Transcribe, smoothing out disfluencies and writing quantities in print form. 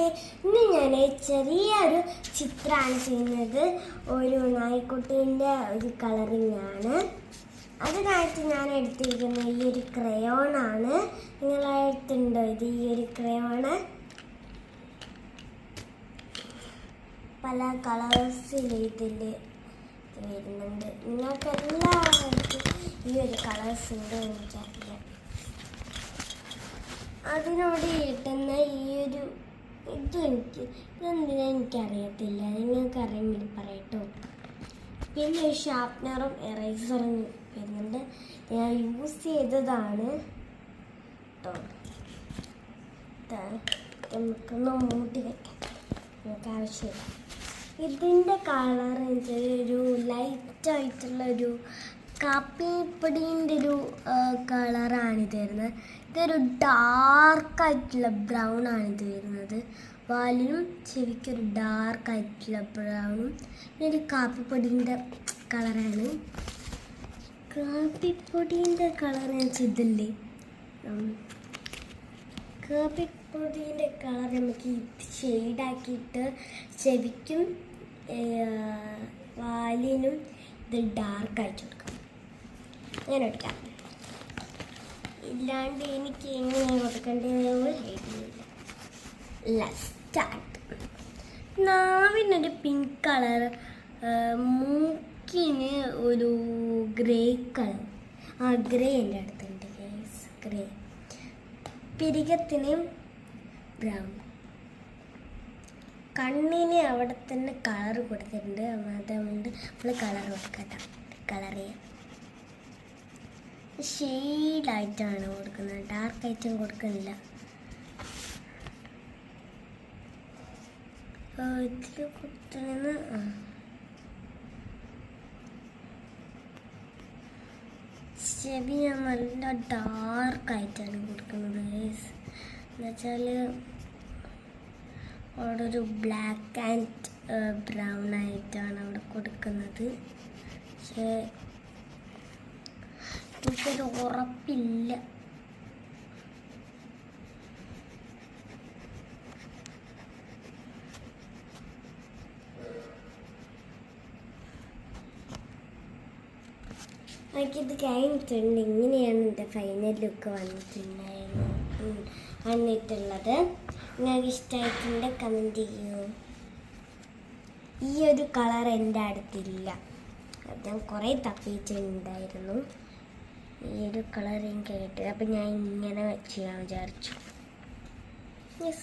കൂട്ടുകാരെ, ഇന്ന് ഞാൻ ചെറിയൊരു ചിത്രമാണ് ചെയ്യുന്നത്. ഒരു നായ്ക്കുട്ടീൻ്റെ ഒരു കളറിംഗ് ആണ്. അതിനായിട്ട് ഞാൻ എടുത്തിരിക്കുന്ന ഈ ഒരു ക്രയോണാണ്. നിങ്ങളായിട്ടുണ്ടോ ഇത്? ഈ ഒരു ക്രയോണ് പല കളേഴ്സിൽ ഇതിൽ വരുന്നുണ്ട്. നിങ്ങൾക്ക് എല്ലാവർക്കും ഈ ഒരു കളേഴ്സ് ഉണ്ട് എനിക്കറിയാം. അതിനോട് കിട്ടുന്ന ഈ ഒരു ഇതെന്തിനാ എനിക്കറിയത്തില്ല. നിങ്ങൾക്ക് അറിയുമെങ്കിൽ പറയട്ടോ. പിന്നെ ഒരു ഷാർപ്നറും എറേസറും വരുന്നുണ്ട്. ഞാൻ യൂസ് ചെയ്തതാണ് കേട്ടോ. നമുക്കൊന്ന് മൂടി വെക്കാം, നമുക്ക് ആവശ്യമില്ല. ഇതിൻ്റെ കളർ ഒരു ലൈറ്റായിട്ടുള്ളൊരു കാപ്പിപ്പൊടീൻ്റെ ഒരു കളറാണിത് വരുന്നത്. ഇതൊരു ഡാർക്കായിട്ടുള്ള ബ്രൗൺ ആണ് ഇത് വരുന്നത്. വാലിനും ചെവിക്കൊരു ഡാർക്കായിട്ടുള്ള ബ്രൗണും ഒരു കാപ്പിപ്പൊടീൻ്റെ കളറാണ്. കാപ്പിപ്പൊടീൻ്റെ കളർ ഇതില്ലേ, കാപ്പിപ്പൊടീൻ്റെ കളർ നമുക്ക് ഷെയ്ഡാക്കിയിട്ട് ചെവിക്കും വാലിനും ഇത് ഡാർക്കായിട്ട് കൊടുക്കാം. അങ്ങനെ എടുക്കാം. ഇല്ലാണ്ട് എനിക്ക് എങ്ങനെ കൊടുക്കേണ്ടതെന്ന് എഴുതുന്നില്ല. സ്റ്റാർട്ട്. നാവിനൊരു പിങ്ക് കളർ, മൂക്കിന് ഒരു ഗ്രേ കളർ. ഗ്രേ എൻ്റെ അടുത്തുണ്ട്, ഗ്രേ. പിരികത്തിന് ബ്രൗൺ. കണ്ണിന് അവിടെ തന്നെ കളർ കൊടുത്തിട്ടുണ്ട്. അതുകൊണ്ട് നമ്മൾ കളർ കൊടുക്കട്ടെ. കളർ ചെയ്യാം. ഷെയ്ഡായിട്ടാണ് കൊടുക്കുന്നത്, ഡാർക്കായിട്ടും കൊടുക്കുന്നില്ല. ഇതിൽ കൊടുത്തത് ചെവി ഞാൻ നല്ല ഡാർക്കായിട്ടാണ് കൊടുക്കുന്നത്. എന്നുവെച്ചാൽ അവിടെ ഒരു ബ്ലാക്ക് ആൻഡ് ബ്രൗൺ ആയിട്ടാണ് അവിടെ കൊടുക്കുന്നത്. പക്ഷേ എനിക്കൊരു ഉറപ്പില്ല. എനിക്കിത് കഴിഞ്ഞിട്ടുണ്ട്. ഇങ്ങനെയാണ് എൻ്റെ ഫൈനൽ ലുക്ക് വന്നിട്ടുള്ളത്. നിങ്ങൾക്ക് ഇഷ്ടമായിട്ടുണ്ട് കമൻറ്റ് ചെയ്യൂ. ഈ ഒരു കളർ എൻ്റെ അടുത്തില്ല, ഞാൻ കുറേ തപ്പിയിട്ടുണ്ടായിരുന്നു. ഈ ഒരു കളർ എനിക്ക് കിട്ടിയത്. അപ്പം ഞാൻ ഇങ്ങനെ ചെയ്യാൻ വിചാരിച്ചു.